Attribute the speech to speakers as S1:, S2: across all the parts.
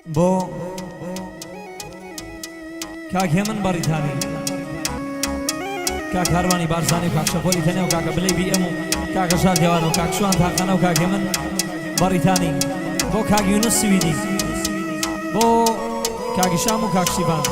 S1: بۆ کاک هێمن بەڕیتانی، کاک هەروانی بارزانی و کاک شەپۆلی تەنێ و کاکە بلەیبی ئەم و کاکە شار دیوان و کاک شوان تاقانە و کاک هێمن بەڕیتانی، بۆ کاک یونس سویدی، بۆ کاکی شام و کاک شیبان.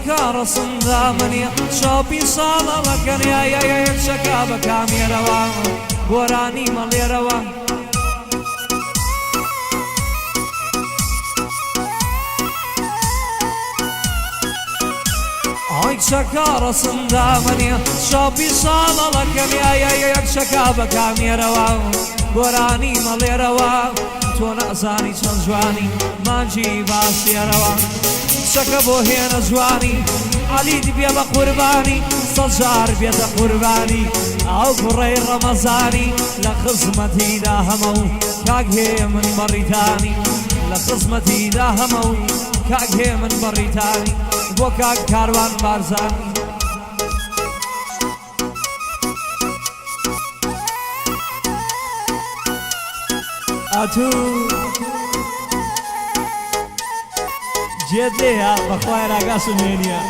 S2: كارسن ذامني شوبي صالة لكن يا شكابة كاميرا وراني مليروا عيك شكارسن ذامني شوبي صالة لكن يا شكابة كاميرا وراني مليروا تونا زاني تنجواني مانجي باسيروا شكبو هنا جواني علي دي بيا قرباني صجار بيا قرباني او بري رمضاني لخصمتي دا همو كاك هي من بريتاني لخصمتي دا همو كاك هي من بريتاني بو كاك كاروان بارزاني اتو جيت ليها بخواي راقا سنينيا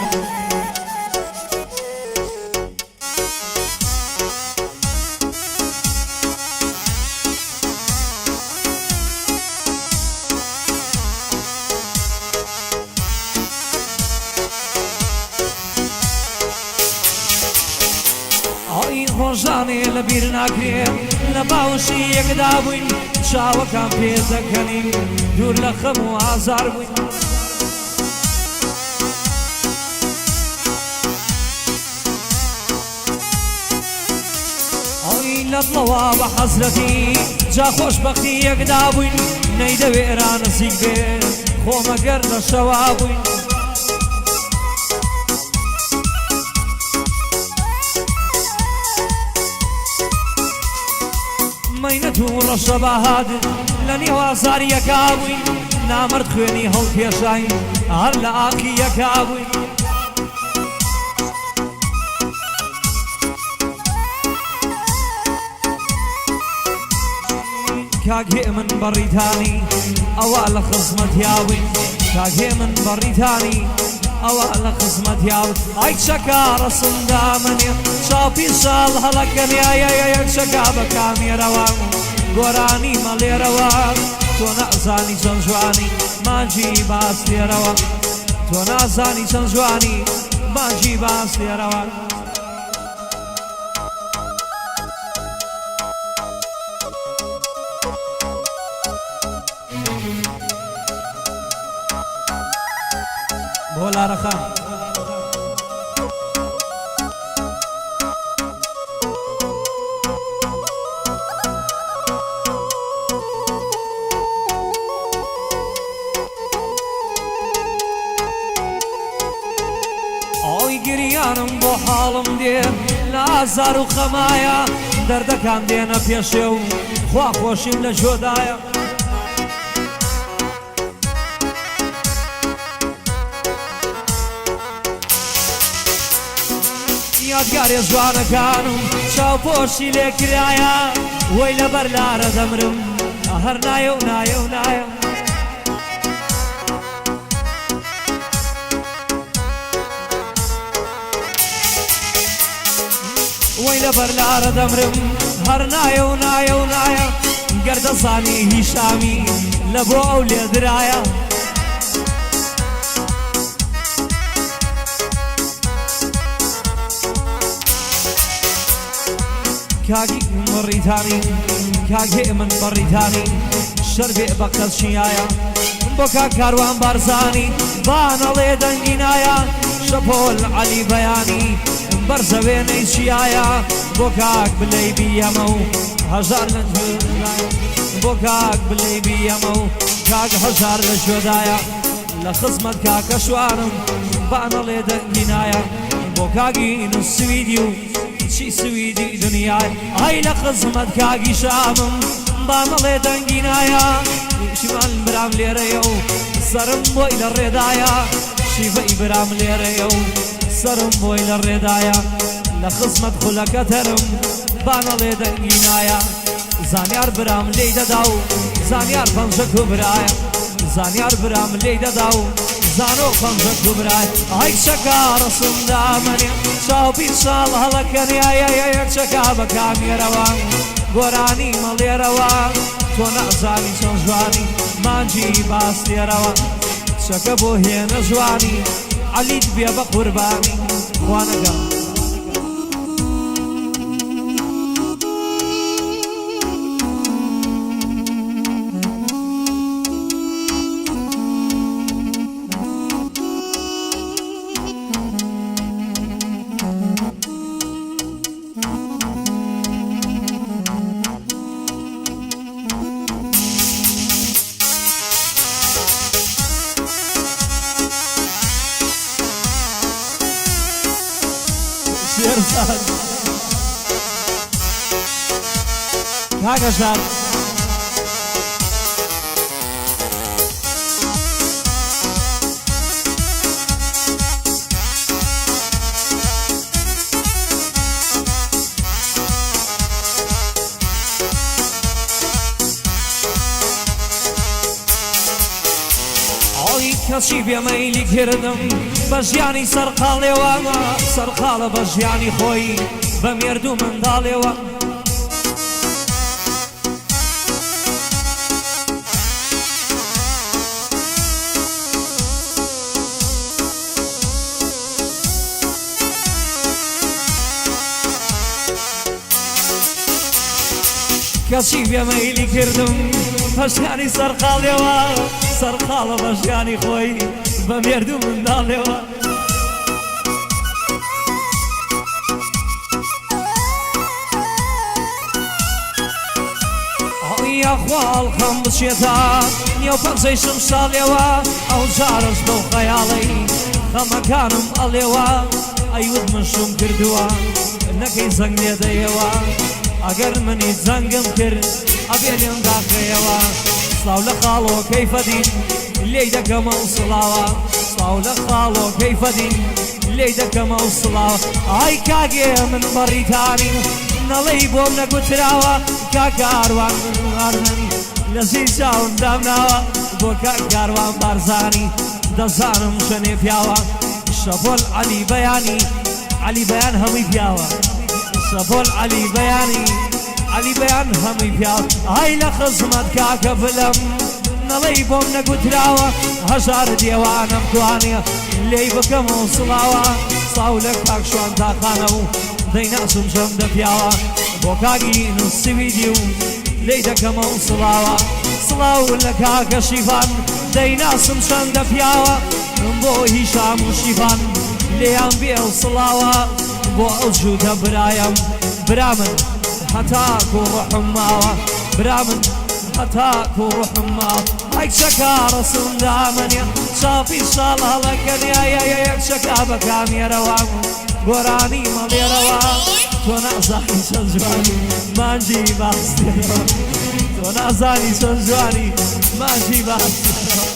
S2: اي خوشاني لبير ناكريم لباوشي يقدابوين شاوة كان بيزكني دور لخم وعزار بوين لطلوا بحسرتي جا خوشبختي يقدابوين نيدا ويران نسيك بين خوما قرد الشوابوين مينتو الشبهاد لاني وازار يكابوين نامرد خويني هول بيشاين هلا اخي يكابوين كاك من بريتاني أوال خصمت ياوي كاك من بريتاني أوال خصمت ياوي أي شكار صندامني شابي شال هلكن يا شكابة كاميرا قراني مالي روان تو نازاني تنجواني ما جيب أصلي روان تو نازاني تنجواني ما جيب أصلي روان بولا رخان اوي گریانم بو حالم دي لازار و خمايا دردكان دينا بيشيو خوا خوشيم لجودايا یادگاری جوانەکانم چاوپۆشی لێ کرایە وەی لەبەر لارە دەمرم هەر نایە و نایە و نایە وەی لەبەر لارە دەمرم هەر نایە و نایە و نایە گەردەزانی هیشامی لە بۆ ئەو لێدرایە كاكي مريتاني كاكي من بريتاني شربي بقص شيايا بوكا كاروان بارزاني بانا ليدن جنايا شبول علي بياني بەرزەوێنەی چیایە بۆ کاک بلەی بیەمە و هەژار لە جێدایە بۆ کاک بلەی بیەمە و کاک هەژار لە ژێدایە لە خزمەت کاکە شوانم بانەڵێ دەنگینایە بۆ کاگی سویدی و چی سویدی دنیای ئای لە خزمەت کاگی شامم بانەڵێ دەنگینایە شیمان برام لێرەیە و سرم بۆی لە ڕێدایە شیفەی برام لێرەیە و سرم بۆی لە ڕێدایە لە خزمەت خولەکە تەرم بانەڵێ دەنگینایە زانیار برام لێی دەدا و زانیار پەنجە کوبرایە زانیار برام لێی دەدا و زانۆ پەنجە کوبرایە ئای چەکا ڕسم دامەنێ چاوپی ساڵ هەڵەکەنیایە یەک چەکا بە کامێرەوە گۆرانی مەڵێرەوە تۆ نازانی چەند جوانی مانجی باستێرەوە چەکە بۆ هێنە جوانی عەلیت بێ بە قوربانی خوانەگەم کاکە ژار کەسی بێمەیلی کردم بە ژیانی سەرقاڵێوە سەرقاڵە بە ژیانی خۆی بە مێردوو منداڵێوە کەسی بێمەیلی کردم بە ژیانی سەرقاڵێوە سەرقاڵە بە ژیانی خۆی بە مێردوو منداڵێوە یاخواڵ خەم بچێتە نێو پەنجەی شم ساڵێوە ئەو جارش بەو خەیاڵەی خەمەکانم ئەڵێوە ئەیوت من شوم کردووە نەکەی زەنگ لێدەیەوە ئەگەر منی زەنگم کرد ئەبێ لێم داخەیەوە سڵاو لە خاڵۆ کەیفەدین لێی دەکەمە و سڵاوە سڵاو لە خاڵۆ کەیفەدین لێی دەکەمە و سڵاوە ئای کاگێ من بەڕیتانی نەڵەی بۆم نەگوتراوە کاکاروان منوارنەنی لە زیی چاوم دامناوە بۆ کاکاروان بارزانی دەزانم شەنێ پیاوە شەپۆل عەلی بەیانی عەلی بەیان هەمووی پیاوە شەپۆل عەلی بەیانی عەلی بەیان هەمووی پیاوە ئای لە خزمەت کاکە بلەم نەڵەی بۆم نەگوتراوە هەژار دێوانم توانێ لێی بکەمەوە سڵاوە سڵاو لە کاک شوان تاقانە و دەیناسم شەمدە پیاوە بۆ کاگی سویدی و لێی دەکەمەوە سڵاوە سڵاو لە کاکە شیفان دەیناسم شەمدە پیاوە بۆ هیشام و شیفان لێیان بێ و سڵاوە بۆ ئەو جوودە برایەم برا من هەتاکو ڕوحم ماوە برا من هەتاکو ڕوحم ماوە ئەی چەکا ڕسم دامەنێ چاپی ساڵ هەڵەکەنیایە یەک چەکا بە کامێرەوە گۆرانی مەڵێرەوە تۆ نازانی چەند جوانی مانجی باستێرەوە تۆ نازانی چەند جوانی مانجی باستێرەوە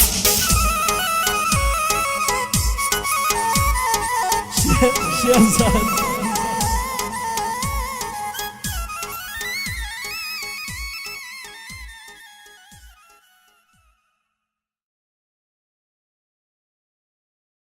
S2: شێرزاد